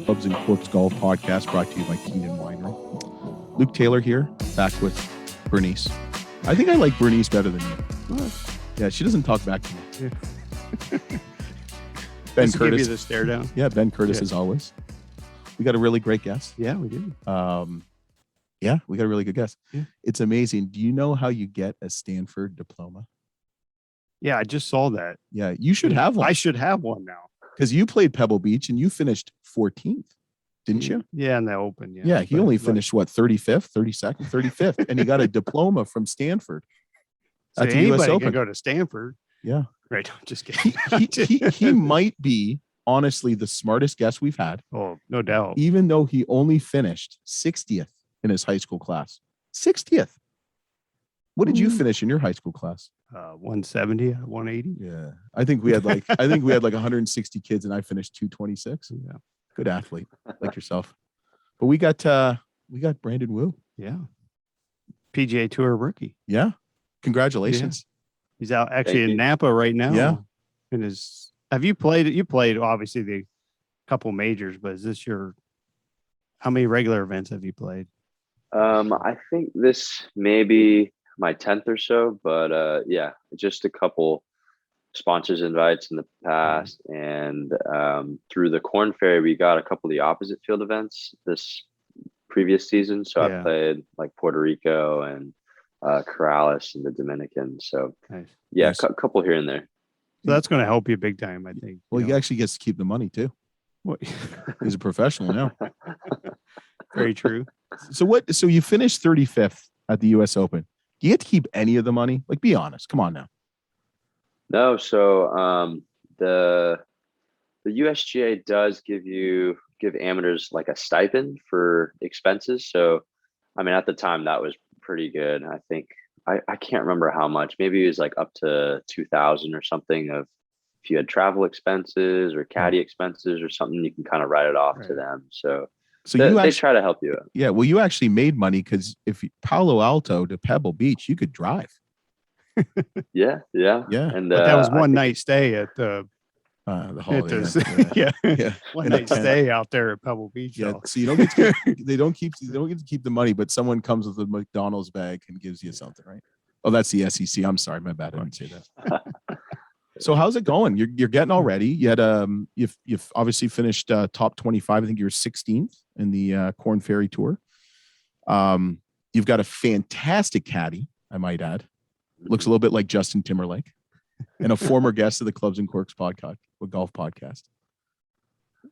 Clubs and Corks Golf Podcast brought to you by Keenan Winery. Luke Taylor here, back with Bernice. I think I like Bernice better than you. What? Yeah, she doesn't talk back to me. Yeah. Ben Just Curtis. give you the stare down. Yeah, Ben Curtis as always. We got a really great guest. Yeah, we do. Yeah, we got a really good guest. Yeah. It's amazing. Do you know how you get a Stanford diploma? Yeah, I just saw that. Yeah, you should have one. I should have one now. Because you played Pebble Beach and you finished 14th, didn't you? Yeah, in the Open. Yeah, Yeah, he only finished, 35th, 32nd, 35th, and he got a diploma from Stanford at the U.S. Open. Can go to Stanford. Yeah. Right. Just kidding. He might be, honestly, the smartest guest we've had. Oh, no doubt. Even though he only finished 60th in his high school class. 60th. What did you finish in your high school class? 170, 180. Yeah. I think we had like 160 kids and I finished 226. Yeah. Good athlete like yourself. But we got Brandon Wu. Yeah. PGA Tour rookie. Yeah. Congratulations. Yeah. He's out actually in Napa right now. Yeah. Have you played? You played obviously the couple majors, but is this how many regular events have you played? I think this may be my 10th or so, but yeah, just a couple sponsors invites in the past, and through the Corn Ferry, we got a couple of the opposite field events this previous season. So I played like Puerto Rico and Corrales and the Dominican. So nice. Yeah, Nice. a couple here and there. So that's going to help you big time, I think. Well, he actually gets to keep the money too. What? He's a professional now. Very true. So you finished 35th at the US Open. Do you get to keep any of the money? Like, be honest. Come on now. No, so the USGA does give amateurs like a stipend for expenses. So I mean, at the time that was pretty good. I think I can't remember how much. Maybe it was like up to 2,000 or something of if you had travel expenses or caddy expenses or something, you can kind of write it off to them. So they try to help you out. Yeah, well, you actually made money because if Palo Alto to Pebble Beach, you could drive. Yeah. And but that was one night stay at the holiday. Yeah. One night stay out there at Pebble Beach. Yeah. So you don't get to they don't get to keep the money, but someone comes with a McDonald's bag and gives you something, right? Oh, that's the SEC. I'm sorry, my bad. I didn't say that. So how's it going? You're getting all ready. You had you've obviously finished top 25. I think you were 16th in the Corn Ferry Tour. You've got a fantastic caddy, I might add. Looks a little bit like Justin Timberlake, and a former guest of the Clubs and Corks podcast, with Golf Podcast.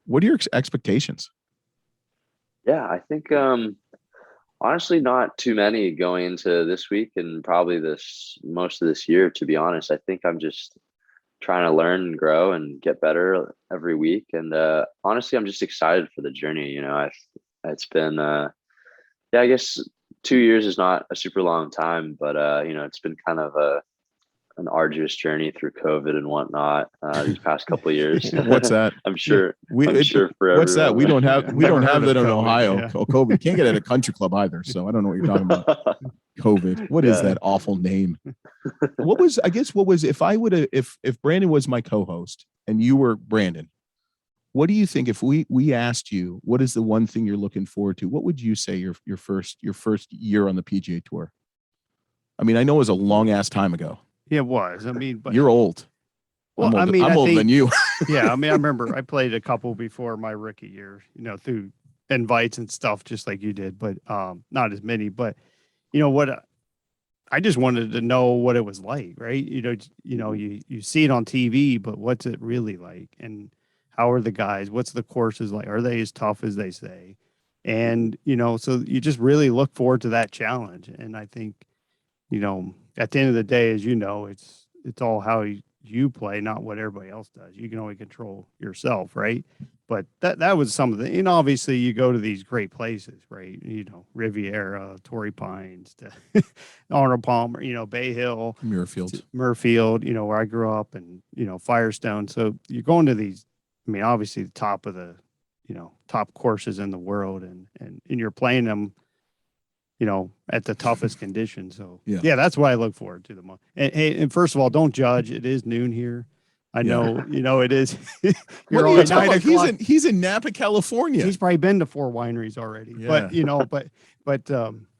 What are your expectations? Yeah, I think honestly not too many going into this week and probably most of this year, to be honest. I think I'm just trying to learn and grow and get better every week. And honestly, I'm just excited for the journey. You know, it's been I guess 2 years is not a super long time, but it's been kind of an arduous journey through COVID and whatnot these past couple of years. What's that? I'm sure for what's that? We don't have that in COVID, Ohio. yeah. COVID can't get at a country club either, so I don't know what you're talking about. COVID. What is that awful name? What was if Brandon was my co-host and you were Brandon, what do you think if we asked you what is the one thing you're looking forward to? What would you say your first year on the PGA Tour? I mean, I know it was a long ass time ago. Yeah, it was. I mean, but you're old. Well, I'm older than you. Yeah, I mean, I remember I played a couple before my rookie year, through invites and stuff, just like you did, but not as many. But you know what? I just wanted to know what it was like, right? You see it on TV, but what's it really like? And how are the guys? What's the courses like? Are they as tough as they say? And so you just really look forward to that challenge. And I think, at the end of the day, as you know, it's all how you play, not what everybody else does. You can only control yourself, right? But that was some of the, and obviously you go to these great places, right? Riviera, Torrey Pines, Arnold Palmer, Bay Hill, Murfield, where I grew up, and Firestone. So you're going to these, I mean, obviously the top of the, top courses in the world, and you're playing them, at the toughest conditions. So yeah, that's why I look forward to the month. And first of all, don't judge. It is noon here. I know, it is. What You're are you only talking 9 about? o'clock. He's in Napa, California. He's probably been to 4 wineries already. Yeah. But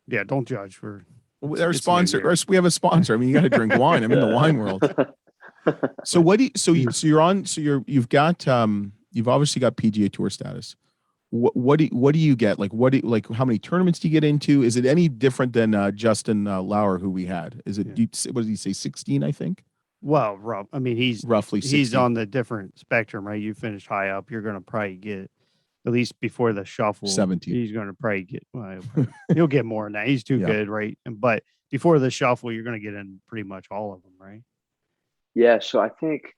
yeah, don't judge. Our it's New sponsor, Year. we have a sponsor. I mean, you got to drink wine. I'm in the wine world. So what do you, you've got, you've obviously got PGA Tour status. What do you get? Like how many tournaments do you get into? Is it any different than Justin Lauer, who we had? Is it, what did he say? 16, I think. Well, Rob, I mean, he's Roughly 16. he's on the different spectrum, right? You finish high up, you're going to probably get, at least before the shuffle, 17. He's going to probably get, he'll get more than that. He's too good, right? But before the shuffle, you're going to get in pretty much all of them, right? Yeah. So I think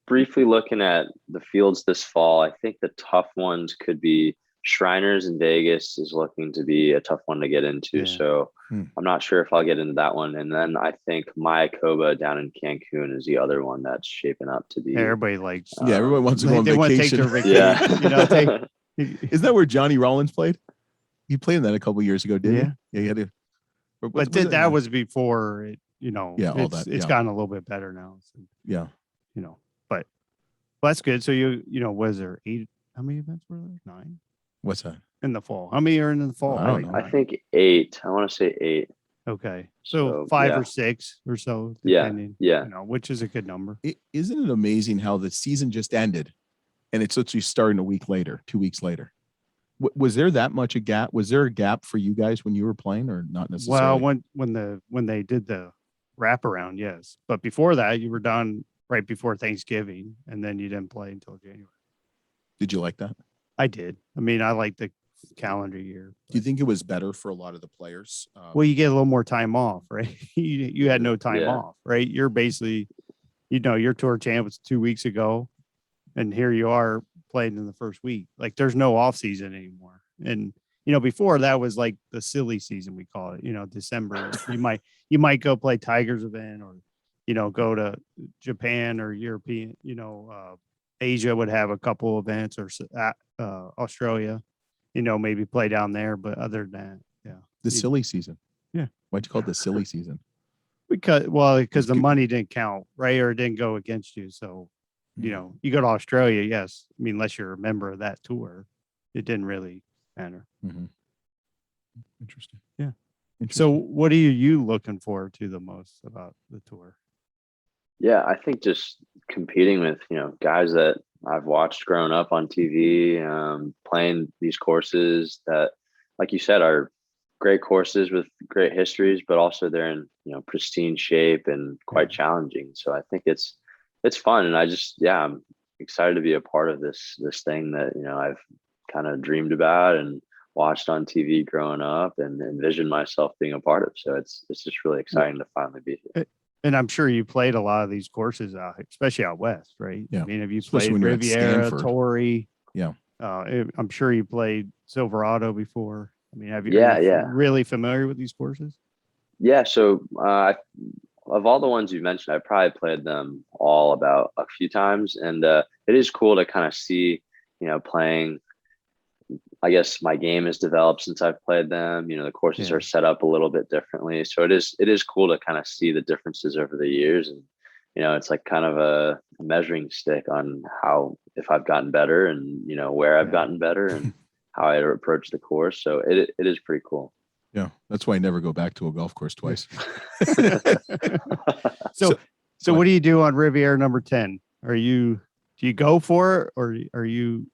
briefly looking at the fields this fall, I think the tough ones could be Shriners in Vegas is looking to be a tough one to get into. Yeah. So I'm not sure if I'll get into that one. And then I think Mayakoba down in Cancun is the other one that's shaping up to be. Everybody likes. Everyone wants to go on they want to take vacation. their vacation. Yeah. Isn't that where Johnny Rollins played? He played in that a couple of years ago, didn't he? Yeah, he had to. But that was before it, all that. It's gotten a little bit better now. So, yeah. But that's good. So was there 8? How many events were there? 9? What's that? In the fall. How many are in the fall? I don't know. I think 8. I want to say 8. Okay. So 5 or 6 or so. Depending, yeah. Which is a good number. Isn't it amazing how the season just ended and it's literally starting a week later, 2 weeks later? Was there that much a gap? Was there a gap for you guys when you were playing, or not necessarily? Well, when they did the wraparound, yes. But before that, you were done right before Thanksgiving, and then you didn't play until January. Did you like that? I did. I mean, I like the calendar year. Do you think it was better for a lot of the players? Well, you get a little more time off, right? you had no time off, right? You're basically, your tour champ was 2 weeks ago, and here you are playing in the first week. Like there's no off season anymore. And before that was like the silly season, we call it. December. you might go play Tigers event, or go to Japan or European. Asia would have a couple events, or Australia, maybe play down there. But other than that, the silly season. Yeah. Why'd you call it the silly season? Because the money didn't count, right? Or it didn't go against you. So, you go to Australia, yes. I mean, unless you're a member of that tour, it didn't really matter. Mm-hmm. Interesting. Yeah. So what are you looking forward to the most about the tour? Yeah, I think just competing with, guys that I've watched growing up on TV, playing these courses that, like you said, are great courses with great histories, but also they're in, pristine shape and quite challenging. So I think it's fun. And I'm excited to be a part of this thing that, I've kind of dreamed about and watched on TV growing up and envisioned myself being a part of. So it's just really exciting to finally be here. And I'm sure you played a lot of these courses, especially out west, right? Yeah. I mean, have you Especially played when you're at Riviera, Stanford. Torrey? Yeah. I'm sure you played Silverado before. I mean, are you really familiar with these courses? Yeah. So of all the ones you mentioned, I probably played them all about a few times. And it is cool to kind of see, playing. I guess my game has developed since I've played them. The courses are set up a little bit differently. So it is cool to kind of see the differences over the years. And, it's like kind of a measuring stick on if I've gotten better and, where I've gotten better and how I approach the course. So it is pretty cool. Yeah. That's why I never go back to a golf course twice. So what do you do on Riviera number 10? Do you go for it, or are you?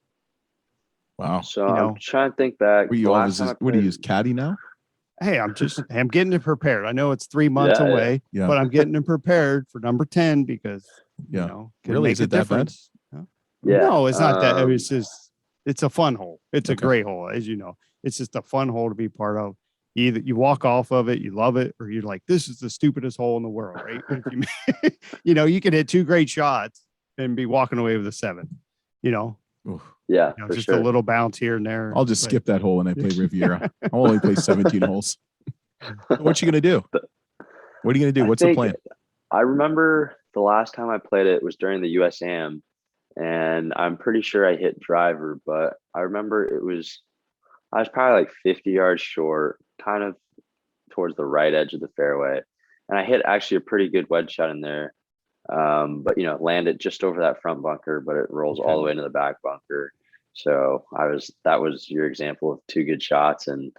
Wow. So I'm trying to think back. What do you use, caddy now? Hey, I'm getting it prepared. I know it's 3 months away, but I'm getting it prepared for number 10 because, really, is it that bad? Yeah. No, it's not that. It's a fun hole. It's a great hole, as you know. It's just a fun hole to be part of. Either you walk off of it, you love it, or you're like, this is the stupidest hole in the world, right? You can hit 2 great shots and be walking away with a 7, Oof. Yeah, just a little bounce here and there. I'll just skip that hole when I play Riviera. I'll only play 17 holes. What you gonna do? What are you gonna do? What's the plan? I remember the last time I played it was during the USAM, and I'm pretty sure I hit driver, but I remember I was probably like 50 yards short, kind of towards the right edge of the fairway, and I hit actually a pretty good wedge shot in there. but land it just over that front bunker, but it rolls all the way into the back bunker. So that was your example of 2 good shots and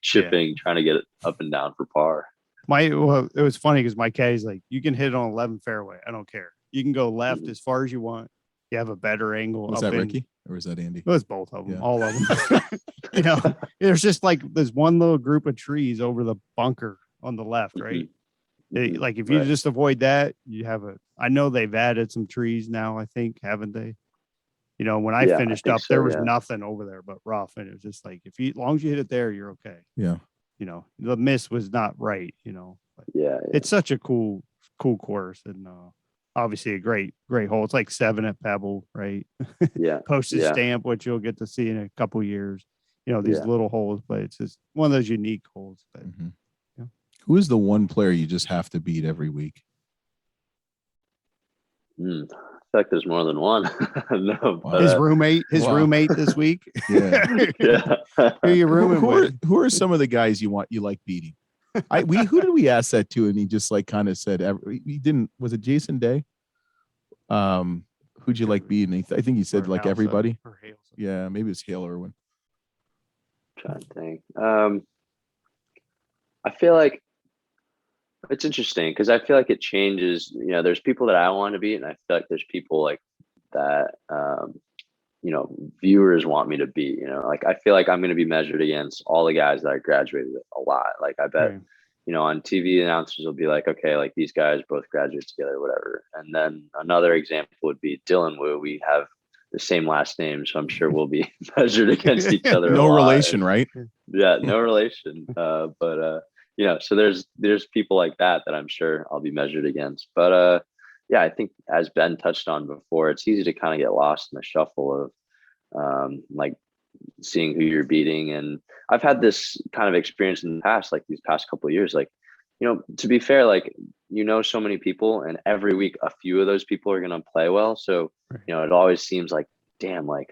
chipping, trying to get it up and down for par. It was funny because my caddy's like, you can hit it on 11 fairway. I don't care. You can go left as far as you want. You have a better angle. Was that Ricky or was that Andy? It was both of them, Yeah. all of them. There's just like there's one little group of trees over the bunker on the left, right? Like if you just avoid that, you have I know they've added some trees now, I think, haven't they? When I finished up, there was nothing over there but rough. And it was just like, as long as you hit it there, you're okay. Yeah. The miss was not right, but it's such a cool course. And obviously a great hole. It's like 7 at Pebble, right? Yeah. Postage stamp, which you'll get to see in a couple years, these little holes, but it's just one of those unique holes. But, Who is the one player you just have to beat every week? I feel like there's more than one. No, but, his roommate this week. Yeah. Who you rooming with? Who are some of the guys you like beating? Who did we ask that to? And he just like kind of said he didn't. Was it Jason Day? Who'd you like beating? I think he said like everybody. Yeah, maybe it's Hale Irwin. I'm trying to think. I feel like it's interesting because I feel like it changes. There's people that I want to beat, and I feel like there's people like that. Viewers want me to beat. Like I feel like I'm going to be measured against all the guys that I graduated with a lot. Like I bet, on TV announcers will be like, okay, like these guys both graduated together, whatever. And then another example would be Dylan Wu. We have the same last name, so I'm sure we'll be measured against each other. No relation, right? Yeah, no relation. So there's people like that I'm sure I'll be measured against. But I think as Ben touched on before, it's easy to kind of get lost in the shuffle of like seeing who you're beating. And I've had this kind of experience in the past, like these past couple of years, like, to be fair, like, so many people and every week, a few of those people are going to play well. So, it always seems like, damn, like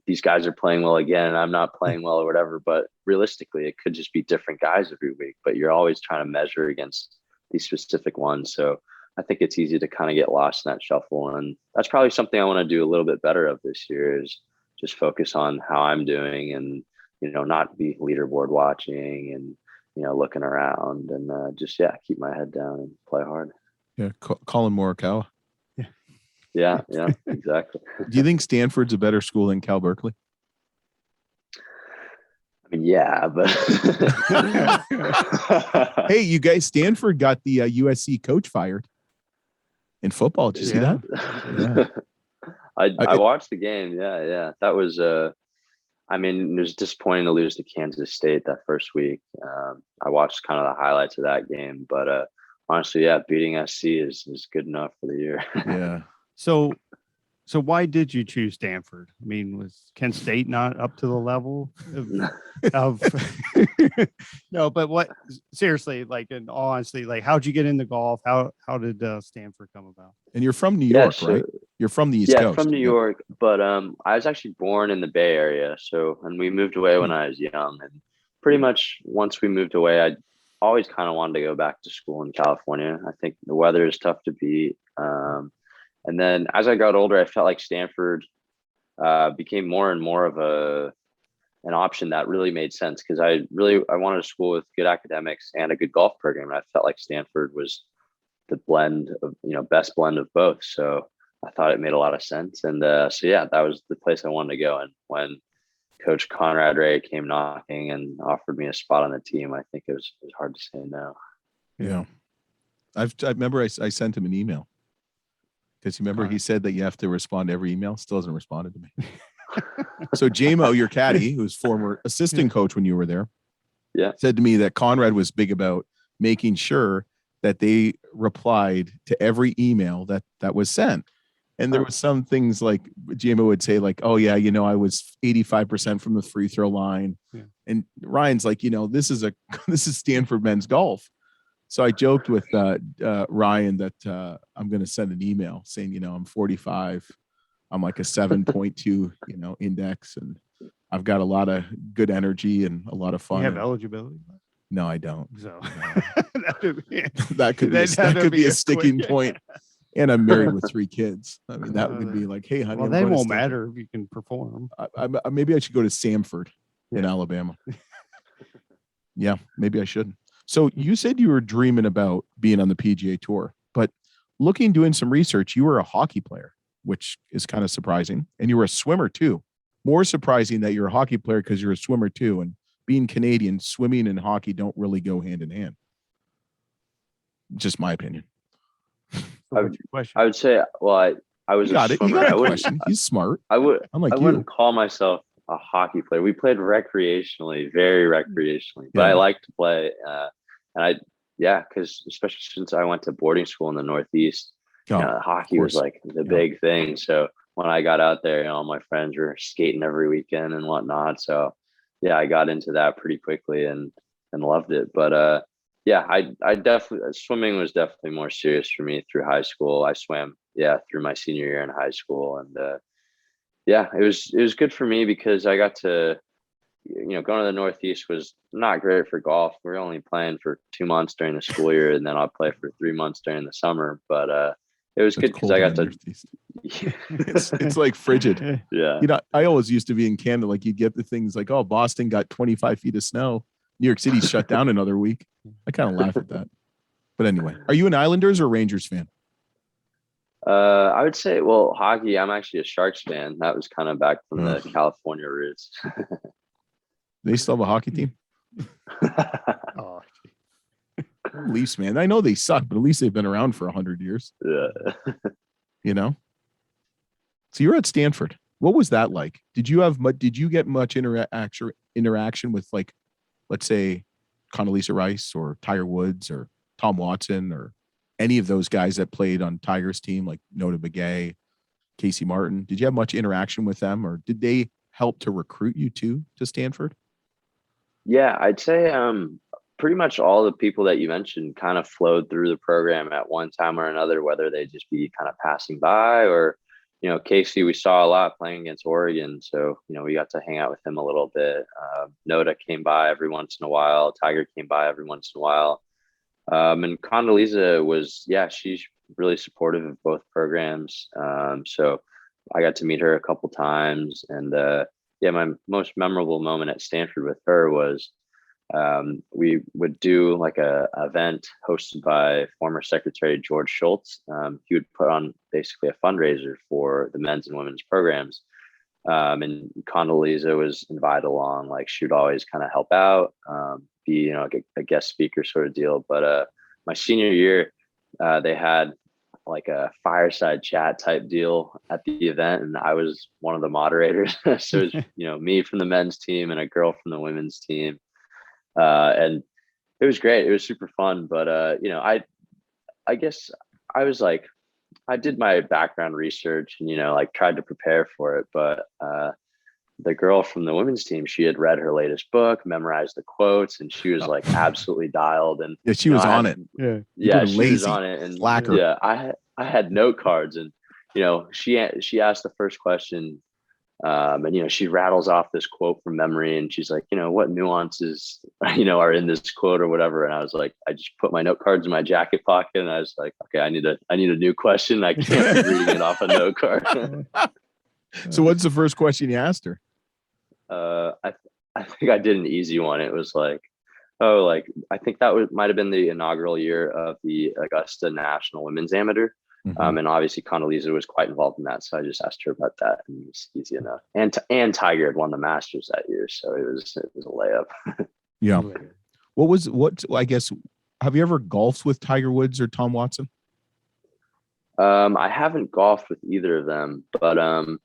these guys are playing well again, and I'm not playing well or whatever, but realistically it could just be different guys every week, but you're always trying to measure against these specific ones. So I think it's easy to kind of get lost in that shuffle. And that's probably something I want to do a little bit better of this year, is just focus on how I'm doing and, not be leaderboard watching and, looking around and just keep my head down and play hard. Yeah. Colin Morikawa. Yeah, exactly. Do you think Stanford's a better school than Cal Berkeley? I mean, yeah, but hey, you guys, Stanford got the USC coach fired in football. Did you see that? Yeah. I watched the game. Yeah. That was it was disappointing to lose to Kansas State that first week. I watched kind of the highlights of that game, but honestly, beating SC is good enough for the year. Yeah. So why did you choose Stanford? I mean, was Kent State not up to the level of no, but what, seriously, like in all honesty, like how'd you get into golf? How did Stanford come about? And you're from New York, right? You're from the East Coast. Yeah, from New York, but I was actually born in the Bay Area. So, and we moved away when I was young, and pretty much once we moved away, I always kind of wanted to go back to school in California. I think the weather is tough to beat. And then as I got older, I felt like Stanford became more and more of an option that really made sense, because I wanted a school with good academics and a good golf program. And I felt like Stanford was the blend of, best blend of both. So I thought it made a lot of sense. And that was the place I wanted to go. And when Coach Conrad Ray came knocking and offered me a spot on the team, I think it was hard to say no. Yeah. I remember I sent him an email. Because he said that you have to respond to every email. Still hasn't responded to me. So JMO, your caddy, who's former assistant coach when you were there, said to me that Conrad was big about making sure that they replied to every email that was sent. And there was some things like JMO would say, like, oh yeah, I was 85% from the free throw line. Yeah. And Ryan's like, this is Stanford men's golf. So I joked with Ryan that I'm going to send an email saying, I'm 45. I'm like a 7.2, index. And I've got a lot of good energy and a lot of fun. You have eligibility? No, I don't. So that could be a sticking point. And I'm married with 3 kids. I mean, that would be like, hey, honey, Well, I'm that going to won't Stanford. matter if you can perform. Maybe I should go to Samford in Alabama. Yeah, maybe I should. So you said you were dreaming about being on the PGA Tour, but doing some research, you were a hockey player, which is kind of surprising. And you were a swimmer too. More surprising that you're a hockey player because you're a swimmer too. And being Canadian, swimming and hockey don't really go hand in hand. Just my opinion. I would say, well, I was a swimmer. You got a question. He's smart. I wouldn't you. call myself a hockey player. We played recreationally, very recreationally, but I like to play. Because especially since I went to boarding school in the Northeast, hockey was like the big thing. So when I got out there, all my friends were skating every weekend and whatnot. So I got into that pretty quickly and loved it. But I definitely, swimming was definitely more serious for me through high school. I swam through my senior year in high school, and it was good for me because I got to, going to the Northeast was not great for golf. We were only playing for 2 months during the school year, and then I'll play for 3 months during the summer. But it was good because I got to. It's like frigid. Yeah. I always used to be in Canada. Like you get the things like, oh, Boston got 25 feet of snow. New York City shut down another week. I kind of laugh at that. But anyway, are you an Islanders or Rangers fan? I would say, well, hockey, I'm actually a Sharks fan. That was kind of back from the California roots. They still have a hockey team? Oh, Leafs, man. I know they suck, but at least they've been around for 100 years. Yeah. So you're at Stanford. What was that like? Did you get much interaction with, like, let's say Condoleezza Rice or Tiger Woods or Tom Watson or any of those guys that played on Tiger's team, like Nota Begay, Casey Martin? Did you have much interaction with them, or did they help to recruit you to Stanford? Yeah, I'd say pretty much all the people that you mentioned kind of flowed through the program at one time or another, whether they just be kind of passing by or, Casey, we saw a lot playing against Oregon. So, we got to hang out with him a little bit. Noda came by every once in a while. Tiger came by every once in a while. And Condoleezza was, she's really supportive of both programs. So I got to meet her a couple times. And my most memorable moment at Stanford with her was we would do like a event hosted by former Secretary George Shultz. He would put on basically a fundraiser for the men's and women's programs. And Condoleezza was invited along. Like she would always kind of help out, be a guest speaker sort of deal. But my senior year, they had like a fireside chat type deal at the event, and I was one of the moderators. So it was me from the men's team and a girl from the women's team. And it was great. It was super fun. But, I guess I was like, I did my background research and, tried to prepare for it. But the girl from the women's team, she had read her latest book, memorized the quotes, and she was like absolutely dialed. And she was on it. Yeah, she was on it. And slacker. Yeah, I had note cards, and she asked the first question. And she rattles off this quote from memory, and she's like, what nuances are in this quote or whatever. And I was like, I just put my note cards in my jacket pocket, and I was like, okay, I need a new question. I can't be reading it off a note card. So what's the first question you asked her? I think I did an easy one. It was like, I think that might have been the inaugural year of the Augusta National Women's Amateur. Mm-hmm. And obviously Condoleezza was quite involved in that. So I just asked her about that, and it was easy enough. And Tiger had won the Masters that year. So it was a layup. Yeah. I guess, have you ever golfed with Tiger Woods or Tom Watson? I haven't golfed with either of them, but I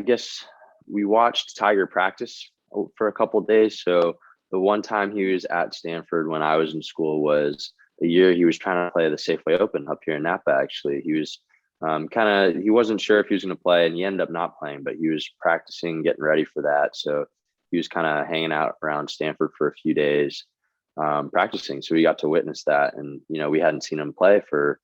guess we watched Tiger practice for a couple of days. So the one time he was at Stanford when I was in school was the year he was trying to play the Safeway Open up here in Napa. Actually, he was he wasn't sure if he was going to play, and he ended up not playing, but he was practicing, getting ready for that. So he was kind of hanging out around Stanford for a few days, practicing. So we got to witness that, and we hadn't seen him play for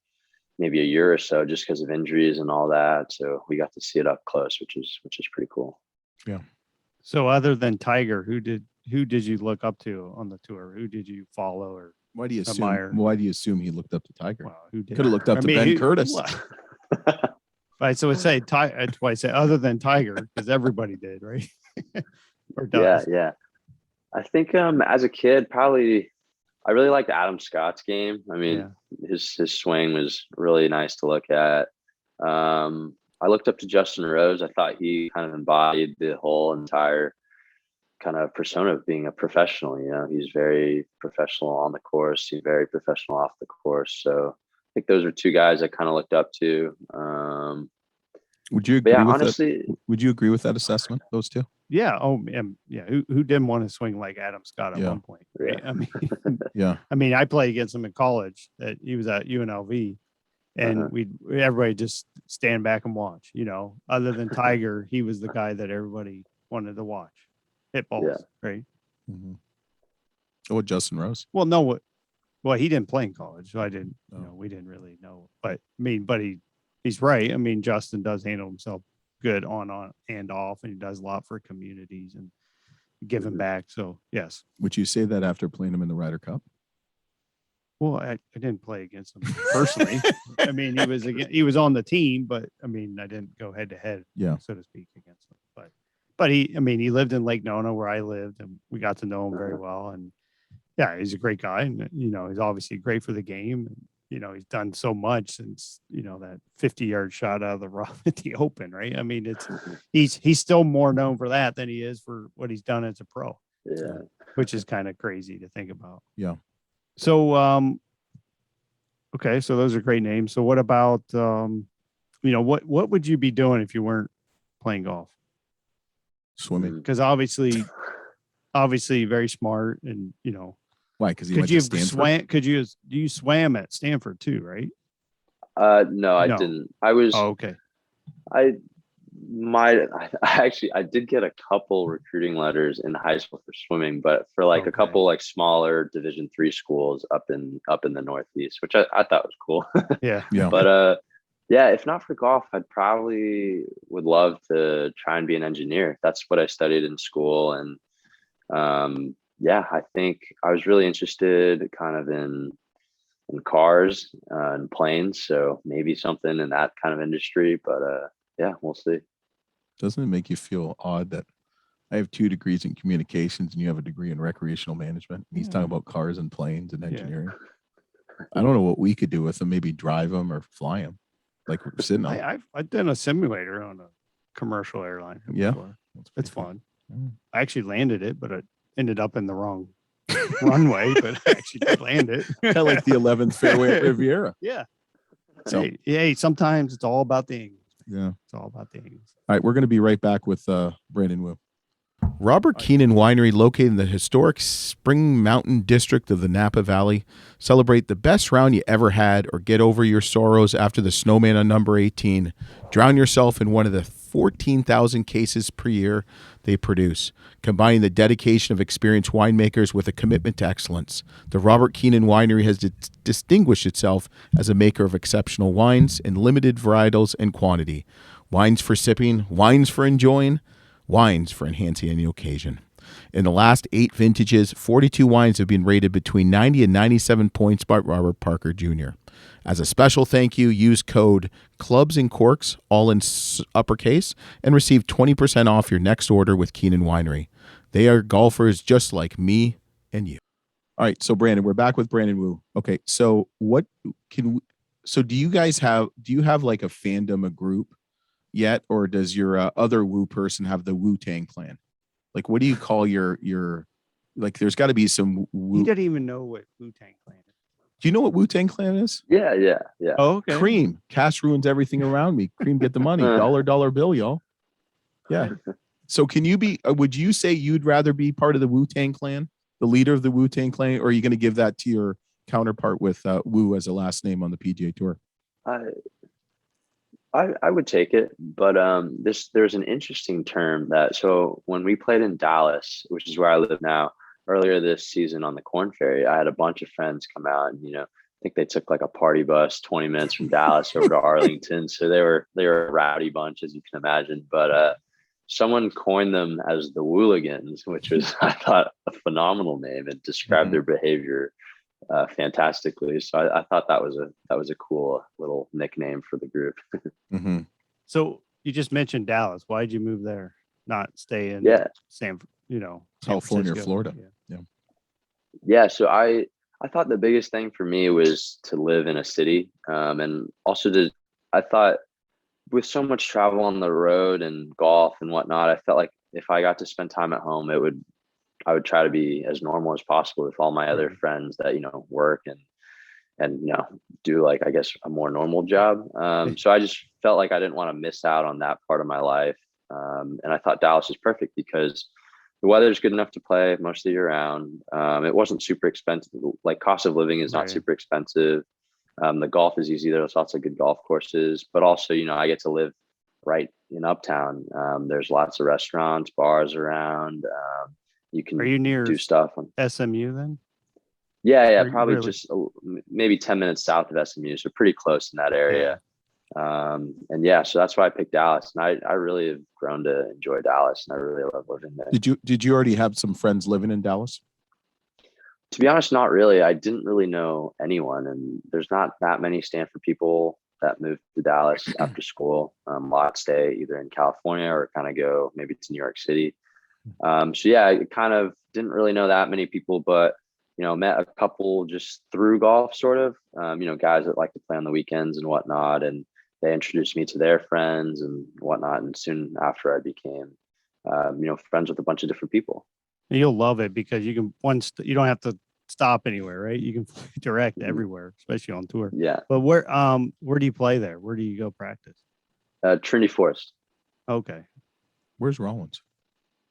maybe a year or so just because of injuries and all that. So we got to see it up close, which is pretty cool. Yeah. So other than Tiger, who did you look up to on the tour? Who did you follow or Why do you admire. assume? Why do you assume he looked up to Tiger? Well, who did? Could have looked up to Ben Curtis. Right. So it's say that's why I say other than Tiger, because everybody did, right? Or Yeah, does. yeah. I think as a kid, probably I really liked Adam Scott's game. I mean, his swing was really nice to look at. I looked up to Justin Rose. I thought he kind of embodied the whole entire kind of persona of being a professional. You know, he's very professional on the course. He's very professional off the course. So I think those are two guys I kind of looked up to. Would you agree with honestly, Would you agree with that assessment? Those two? Yeah. Oh, yeah. Who didn't want to swing like Adam Scott at one point? Right? Yeah. I mean, yeah. I mean, I played against him in college. He was at UNLV, and everybody just stand back and watch. You know, other than Tiger, he was the guy that everybody wanted to watch hit balls, right? Mm-hmm. Oh, Justin Rose. Well, no, well, he didn't play in college, so I didn't. You know, we didn't really know. But I mean, he's right. I mean, Justin does handle himself good on and off, and he does a lot for communities and giving back. So yes. Would you say that after playing him in the Ryder Cup? Well, I didn't play against him personally. I mean, he was on the team, but I mean, I didn't go head to head, so to speak, against him. But he lived in Lake Nona where I lived, and we got to know him very well. And yeah, he's a great guy, and you know, he's obviously great for the game. And, you know, he's done so much since, you know, that 50-yard shot out of the rough at the Open, right? I mean, he's still more known for that than he is for what he's done as a pro. Yeah, which is kind of crazy to think about. Yeah. So, okay, so those are great names. So, what about, you know, what would you be doing if you weren't playing golf? Swimming. Because obviously, very smart, and you know. Why? Because you swam at Stanford too, right? No, I didn't. I was. Oh, okay. I did get a couple recruiting letters in high school for swimming, but for like a couple like smaller Division III schools up in the Northeast, which I thought was cool. Yeah. But if not for golf, I'd probably would love to try and be an engineer. That's what I studied in school, and I think I was really interested kind of in cars and planes, so maybe something in that kind of industry. But we'll see. Doesn't it make you feel odd that I have 2 degrees in communications and you have a degree in recreational management? And he's talking about cars and planes and engineering. I don't know what we could do with them. Maybe drive them or fly them, like we're sitting on. I've done a simulator on a commercial airline. Yeah, it's fun. I actually landed it, but it ended up in the wrong runway. But I actually did land it. Kind of like the 11th fairway at Riviera. Yeah. So hey, sometimes it's all about the angles. Yeah, it's all about the angles. All right, we're going to be right back with Brandon Wu. Robert Keenan Winery, located in the historic Spring Mountain district of the Napa Valley. Celebrate the best round you ever had, or get over your sorrows after the snowman on number 18. Drown yourself in one of the 14,000 cases per year they produce, combining the dedication of experienced winemakers with a commitment to excellence. The Robert Keenan Winery has distinguished itself as a maker of exceptional wines in limited varietals and quantity. Wines for sipping, wines for enjoying, wines for enhancing any occasion. In the last 8 vintages, 42 wines have been rated between 90 and 97 points by Robert Parker Jr. As a special thank you, use code Clubs and Corks, all in uppercase, and receive 20% off your next order with Keenan Winery. They are golfers just like me and you. All right, so Brandon, we're back with Brandon Wu. Okay, so do you have like a fandom, a group yet, or does your other Wu person have the WuTang Clan? Like, what do you call your like? There's got to be some. He doesn't even know what WuTang Clan is. Do you know what WuTang Clan is? Yeah. Oh, okay. Cream. Cash ruins everything around me. Cream, get the money. Dollar bill, y'all. Yeah. So can you be? Would you say you'd rather be part of the WuTang Clan, the leader of the WuTang Clan, or are you going to give that to your counterpart with Wu as a last name on the PGA Tour? I would take it, but there's an interesting term so when we played in Dallas, which is where I live now, earlier this season on the Corn Ferry, I had a bunch of friends come out, and I think they took like a party bus 20 minutes from Dallas over to Arlington. So they were a rowdy bunch, as you can imagine. But someone coined them as the Wooligans, which was, I thought, a phenomenal name, and described their behavior fantastically. So I thought that was a cool little nickname for the group. Mm-hmm. So you just mentioned Dallas. Why'd you move there? Not stay in San California or Francisco? Florida. Yeah. So I thought the biggest thing for me was to live in a city, and also I thought with so much travel on the road and golf and whatnot, I felt like if I got to spend time at home, I would try to be as normal as possible with all my other friends that, work and, do like, I guess, a more normal job. So I just felt like I didn't want to miss out on that part of my life. And I thought Dallas was perfect because the weather's good enough to play most of the year round. It wasn't super expensive. Like, cost of living is not super expensive. The golf is easy. There's lots of good golf courses, but also, I get to live right in Uptown. There's lots of restaurants, bars around. You can Are you near do stuff on SMU then? Yeah, probably just maybe 10 minutes south of SMU, so pretty close in that area. And so that's why I picked Dallas, and I really have grown to enjoy Dallas, and I really love living there. Did you already have some friends living in Dallas? To be honest, not really. I didn't really know anyone, and there's not that many Stanford people that moved to Dallas after school. A lot stay either in California or kind of go maybe to New York City. I kind of didn't really know that many people, but met a couple just through golf, sort of. Guys that like to play on the weekends and whatnot, and they introduced me to their friends and whatnot. And soon after, I became, friends with a bunch of different people. You'll love it because you can you don't have to stop anywhere, right? You can fly direct everywhere, especially on tour. Yeah. But where do you play there? Where do you go practice? Trinity Forest. Okay. Where's Rollins?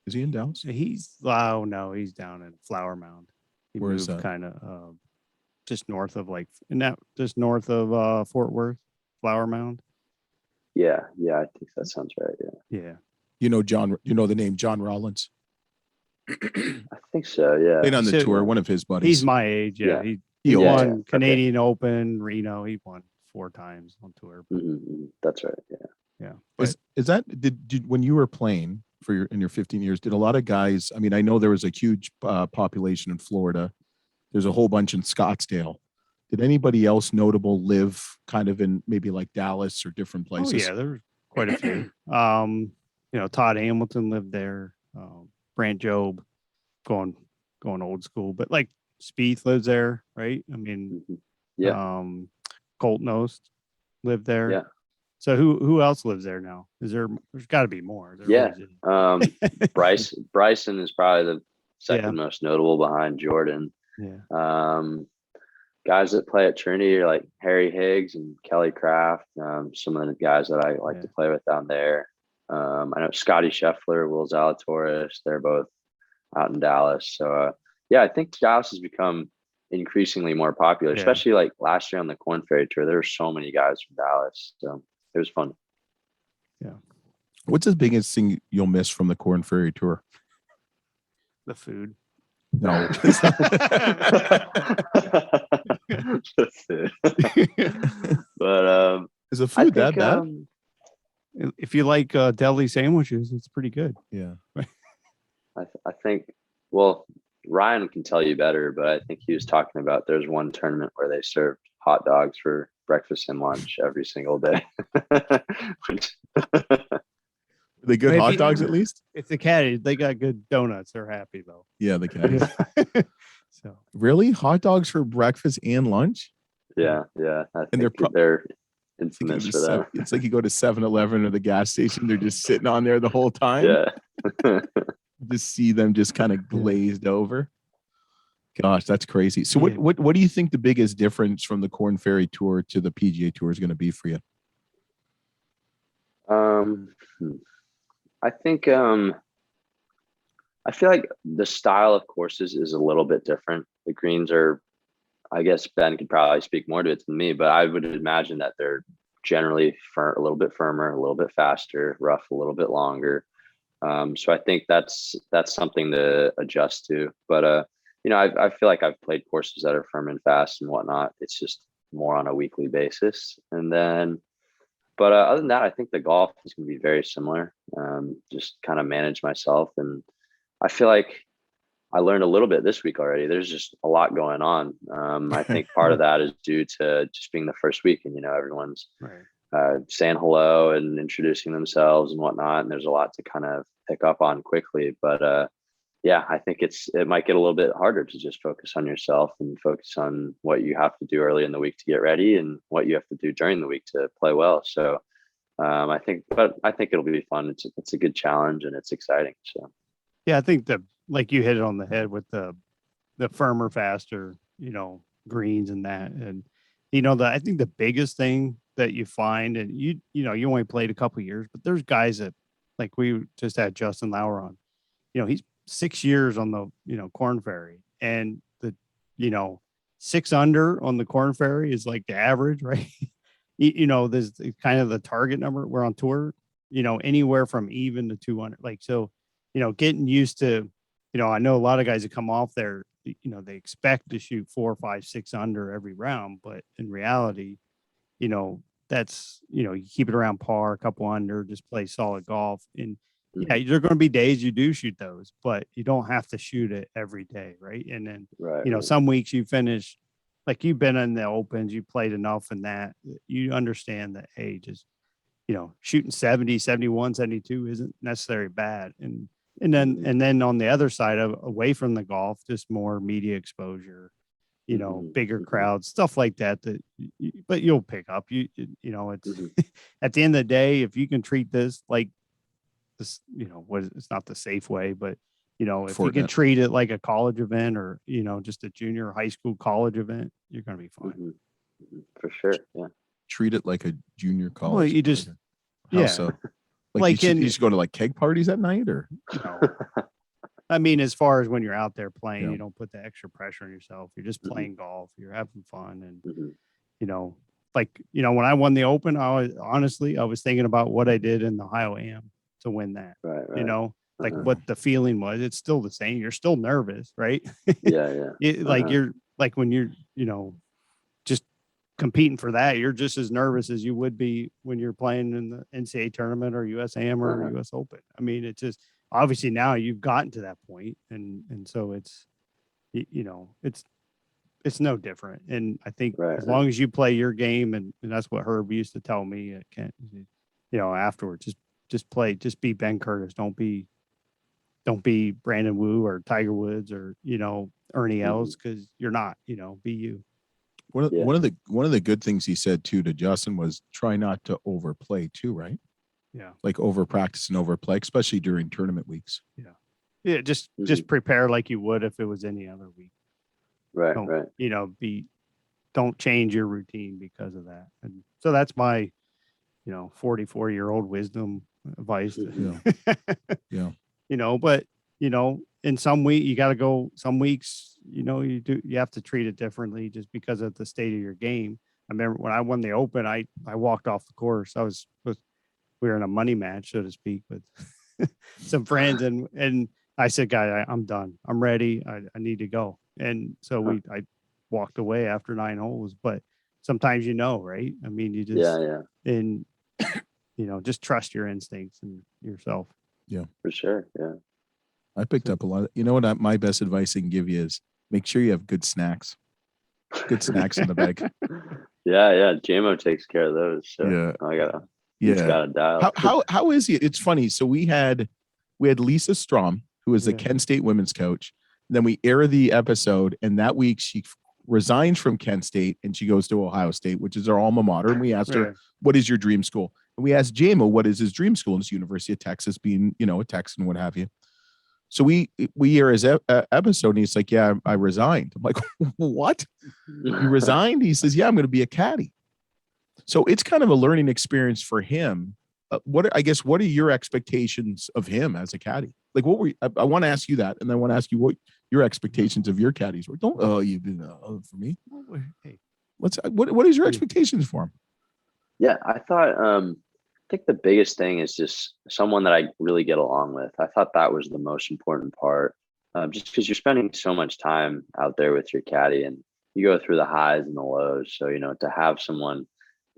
Is he in Dallas? He's down in Flower Mound. He Where is moved that? kind of just north of Fort Worth, Flower Mound. Yeah, I think that sounds right. Yeah. The name John Rollins? I think so. Yeah. Played on the tour, one of his buddies. He's my age. Yeah. He won Canadian Open, Reno. He won 4 times on tour. Mm-hmm. That's right. Yeah. Is that did when you were playing in your 15 years, did a lot of guys, I mean, I know there was a huge population in Florida. There's a whole bunch in Scottsdale. Did anybody else notable live kind of in maybe like Dallas or different places? Oh, yeah, there were quite a few. Todd Hamilton lived there. Brant Job, going old school, but like Spieth lives there, right? I mean, Colt Knost lived there. Yeah. So who else lives there now? There's got to be more. Bryson is probably the second most notable behind Jordan. Yeah. Guys that play at Trinity are like Harry Higgs and Kelly Craft. Some of the guys that I like to play with down there. I know Scotty Scheffler, Will Zalatoris. They're both out in Dallas. So I think Dallas has become increasingly more popular, especially like last year on the Corn Ferry Tour. There were so many guys from Dallas. So it was fun. Yeah. What's the biggest thing you'll miss from the Corn Ferry Tour? The food. No. But is the food that bad? If you like deli sandwiches, it's pretty good. Yeah. I think, well, Ryan can tell you better, but I think he was talking about there's one tournament where they served hot dogs for breakfast and lunch every single day. Are they good hot dogs at least? If the caddies, they got good donuts. They're happy though. Yeah, the caddies. So really, hot dogs for breakfast and lunch? Yeah. And they're infamous for that. It's like you go to 7-Eleven or the gas station, they're just sitting on there the whole time. Yeah. Just see them just kind of glazed over. Gosh, that's crazy. So what do you think the biggest difference from the Corn Ferry Tour to the PGA Tour is going to be for you? I think I feel like the style of courses is a little bit different. The greens are, I guess Ben could probably speak more to it than me, but I would imagine that they're generally a little bit firmer, a little bit faster, rough a little bit longer. So I think that's something to adjust to. But I feel like I've played courses that are firm and fast and whatnot. It's just more on a weekly basis. And then, but other than that, I think the golf is going to be very similar. Just kind of manage myself, and I feel like I learned a little bit this week already. There's just a lot going on. I think part of that is due to just being the first week, and everyone's saying hello and introducing themselves and whatnot. And there's a lot to kind of pick up on quickly. But yeah, I think it might get a little bit harder to just focus on yourself and focus on what you have to do early in the week to get ready and what you have to do during the week to play well. So I think it'll be fun. It's a good challenge and it's exciting. So yeah, I think like you hit it on the head with the firmer, faster, greens and that. And, I think the biggest thing that you find, and you only played a couple years, but there's guys that, like we just had Justin Lauer on, he's 6 years on the, Corn Ferry, and the, 6 under on the Corn Ferry is like the average, right? There's kind of the target number. We're on tour, anywhere from even to 200. Like, so, getting used to, I know a lot of guys that come off there, they expect to shoot 4, 5, 6 under every round, but in reality, that's, you keep it around par, a couple under, just play solid golf. And yeah, there are going to be days you do shoot those, but you don't have to shoot it every day. Right. And then, some weeks you finish, like you've been in the opens, you played enough in that you understand that, hey, just, shooting 70, 71, 72 isn't necessarily bad. And then on the other side of away from the golf, just more media exposure, bigger crowds, stuff like that, but you'll pick up, it's at the end of the day, if you can treat this like this, it's not the safe way, but if you can treat it like a college event or, just a junior high school college event, you're going to be fine. For sure. Yeah. Treat it like a junior college. Well, you just, how so? Like you just go to like keg parties at night, or I mean, as far as when you're out there playing, you don't put the extra pressure on yourself. You're just playing golf. You're having fun. And, when I won the Open, I was thinking about what I did in the Ohio Am to win that, like what the feeling was. It's still the same. You're still nervous, right? Yeah. You're like when you're, just competing for that, you're just as nervous as you would be when you're playing in the NCAA tournament or USAM or US Open. I mean, it's just, obviously now you've gotten to that point, and so it's, it's no different. And I think as long as you play your game, and that's what Herb used to tell me at Kent, afterwards, just play, just be Ben Curtis. Don't be Brandon Wu or Tiger Woods or, Ernie Els, because you're not, be you. One of the good things he said too to Justin was try not to overplay too, right? Yeah. Like over practice and overplay, especially during tournament weeks. Yeah. Yeah. Just prepare like you would if it was any other week. Right. Don't change your routine because of that. And so that's my, 44-year-old wisdom advice. Yeah. But, in some week you got to go, some weeks, you have to treat it differently just because of the state of your game. I remember when I won the Open, I walked off the course. We were in a money match, so to speak, with some friends. And I said, guy, I'm done. I'm ready. I need to go. And so I walked away after 9 holes, but sometimes, right? I mean, you just, and, just trust your instincts and yourself. Yeah, for sure. Yeah. I picked up a lot. What my best advice I can give you is make sure you have good snacks. Good snacks in the bag. Yeah. JMO takes care of those. So I gotta dial. How is he? It's funny. So we had Lisa Strom, who is the Kent State women's coach. Then we air the episode, and that week she resigns from Kent State and she goes to Ohio State, which is our alma mater. And we asked her, "What is your dream school?" And we asked JMO, "What is his dream school?" And it's University of Texas, being a Texan, what have you. So we hear his episode, and he's like, "Yeah, I resigned." I'm like, "What? You resigned?" He says, "Yeah, I'm going to be a caddy." So it's kind of a learning experience for him. What are your expectations of him as a caddy? Like, I want to ask you that, and I want to ask you what your expectations of your caddies were. You've been for me. Hey, what is your expectations for him? Yeah, I thought, I think the biggest thing is just someone that I really get along with. I thought that was the most important part, just because you're spending so much time out there with your caddy, and you go through the highs and the lows. So, to have someone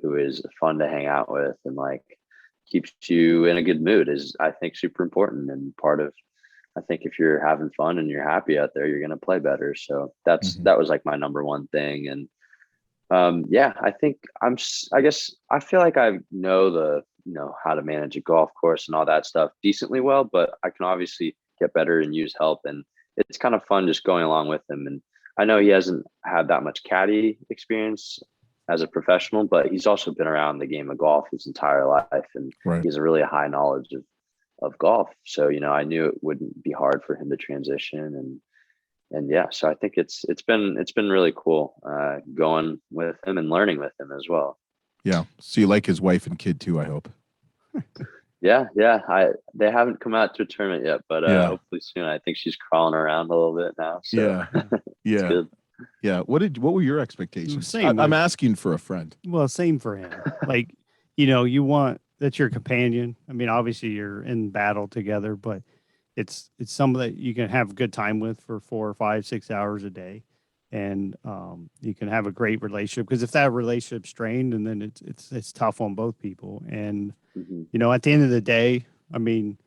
who is fun to hang out with and like keeps you in a good mood is, I think, super important and part of I think if you're having fun and you're happy out there, you're going to play better. So that was like my number one thing. And yeah, I think I guess I feel like I know how to manage a golf course and all that stuff decently well, but I can obviously get better and use help. And it's kind of fun just going along with him. And I know he hasn't had that much caddy experience as a professional, but he's also been around the game of golf his entire life. And Right. he has a really high knowledge of golf. So, I knew it wouldn't be hard for him to transition. And yeah, so I think it's been really cool going with him and learning with him as well. Yeah. So you like his wife and kid too, I hope. Yeah. They haven't come out to a tournament yet, but hopefully soon. I think she's crawling around a little bit now. So Yeah. Yeah. good. Yeah. What were your expectations? Same. I'm asking for a friend. Well, same for him. Like, that's your companion. I mean, obviously you're in battle together, but it's someone that you can have a good time with for 4 or 5, 6 hours a day. And you can have a great relationship, because if that relationship's strained, and then it's tough on both people. And, at the end of the day, I mean,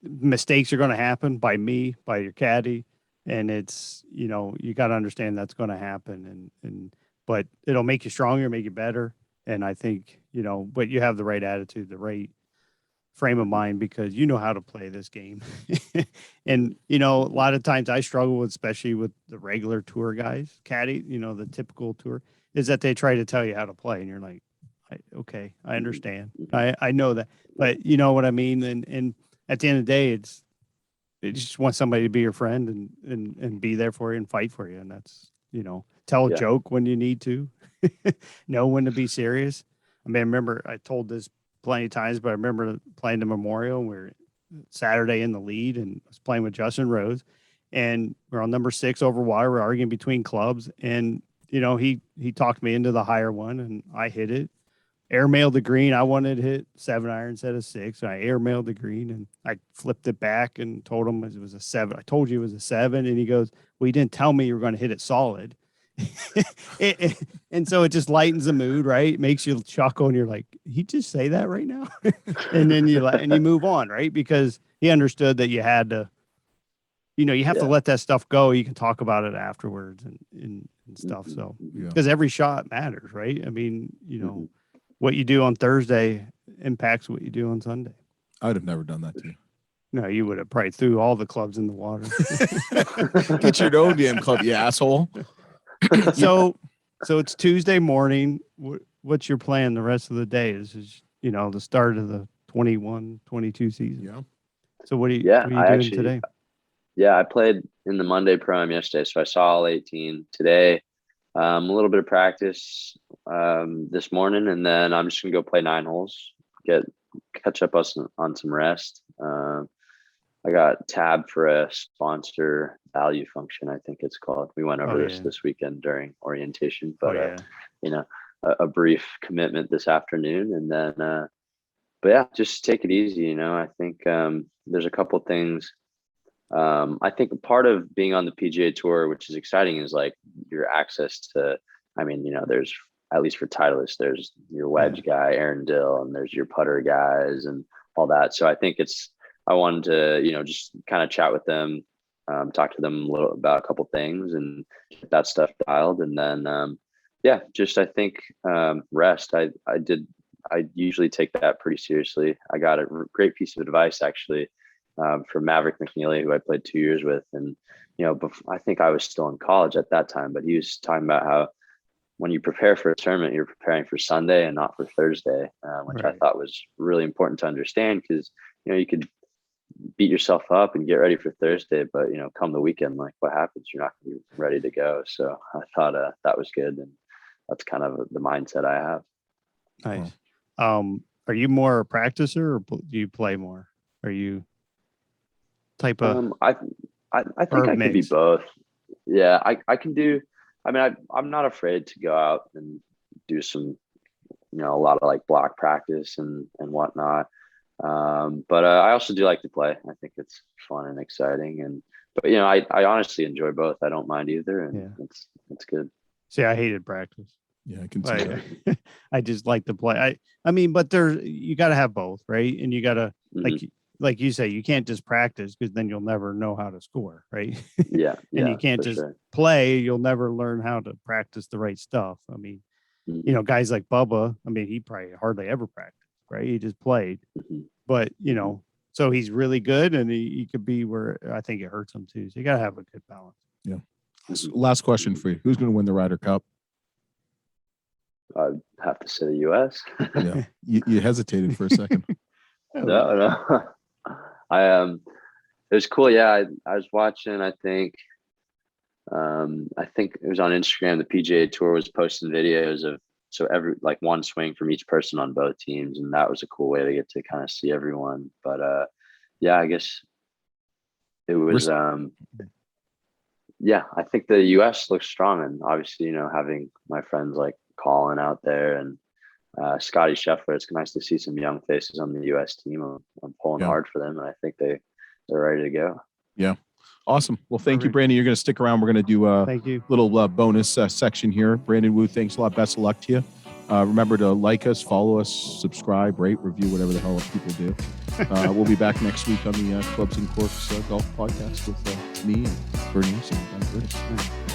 mistakes are going to happen by me, by your caddy. And it's, you got to understand that's going to happen, but it'll make you stronger, make you better. And I think, but you have the right attitude, the right frame of mind, because you know how to play this game. And, a lot of times I struggle with, especially with the regular tour guys, caddy, the typical tour, is that they try to tell you how to play. And you're like, okay, I understand. I know that, but you know what I mean? And at the end of the day, you just want somebody to be your friend and be there for you and fight for you. And that's, tell a joke when you need to, know when to be serious. I mean, I remember I told this plenty of times, but I remember playing the Memorial. We're Saturday in the lead, and I was playing with Justin Rose, and we're on number 6 over water. We're arguing between clubs, and he talked me into the higher one, and I hit it, airmailed the green. I wanted to hit 7-iron instead of 6. I airmailed the green, and I flipped it back and told him it was a 7. I told you it was a 7, and he goes, "Well, you didn't tell me you were going to hit it solid." And so it just lightens the mood, right? It makes you chuckle, and you're like, he just say that right now? And then you move on, right? Because he understood that you had to, you have to let that stuff go. You can talk about it afterwards and stuff. So, because every shot matters, right? I mean, what you do on Thursday impacts what you do on Sunday. I'd have never done that to you. No, you would have probably threw all the clubs in the water. Get your own damn club, you asshole. So it's Tuesday morning. What's your plan the rest of the day? This is, the start of the 21-22 season. Yeah. So what are you doing today? Yeah, I played in the Monday Pro-Am yesterday, so I saw all 18 today. A little bit of practice this morning, and then I'm just gonna go play 9 holes, catch up on some rest. I got tabbed for a sponsor value function, I think it's called. We went over this weekend during orientation, but a brief commitment this afternoon, and then but yeah, just take it easy. I think there's a couple things. I think part of being on the PGA Tour, which is exciting, is like your access to, there's, at least for Titleist, there's your wedge guy, Aaron Dill, and there's your putter guys and all that. So I think I wanted to, just kind of chat with them, talk to them a little about a couple things and get that stuff dialed. And then, I think rest. I usually take that pretty seriously. I got a great piece of advice actually from Maverick McNeely, who I played 2 years with. And, I think I was still in college at that time, but he was talking about how when you prepare for a tournament, you're preparing for Sunday and not for Thursday, which I thought was really important to understand, because, you could beat yourself up and get ready for Thursday, but, come the weekend, like what happens? You're not going to be ready to go. So I thought that was good. And that's kind of the mindset I have. Nice. Are you more a practicer, or do you play more? Are you type of I think I can be both. Yeah, I can do. I'm not afraid to go out and do some, a lot of like block practice and whatnot. But I also do like to play. I think it's fun and exciting. But I honestly enjoy both. I don't mind either, and it's good. See, I hated practice. Yeah, I can see that. I just like to play. But you got to have both, right? And you got to like like you say, you can't just practice because then you'll never know how to score, right? Yeah. And you can't just play. You'll never learn how to practice the right stuff. I mean, you know, guys like Bubba, I mean, he probably hardly ever practiced, right? He just played. But, you know, so he's really good, and he could be where I think it hurts him too. So you got to have a good balance. Yeah. Last question for you. Who's going to win the Ryder Cup? I'd have to say the U.S. Yeah. You hesitated for a second. No. It was cool. Yeah. I was watching, I think it was on Instagram. The PGA Tour was posting videos of, so every, like one swing from each person on both teams. And that was a cool way to get to kind of see everyone. But, yeah, I guess it was, yeah, I think the U.S. looks strong, and obviously, you know, having my friends like Colin out there and Scotty Scheffler, it's nice to see some young faces on the U.S. team. I'm pulling hard for them, and I think they're ready to go. Yeah, awesome. Well, thank you, Brandon. You're going to stick around. We're going to do a little bonus section here. Brandon Wu, thanks a lot. Best of luck to you. Remember to like us, follow us, subscribe, rate, review, whatever the hell people do. We'll be back next week on the Clubs and Corks Golf Podcast with me and Bernice and Curtis.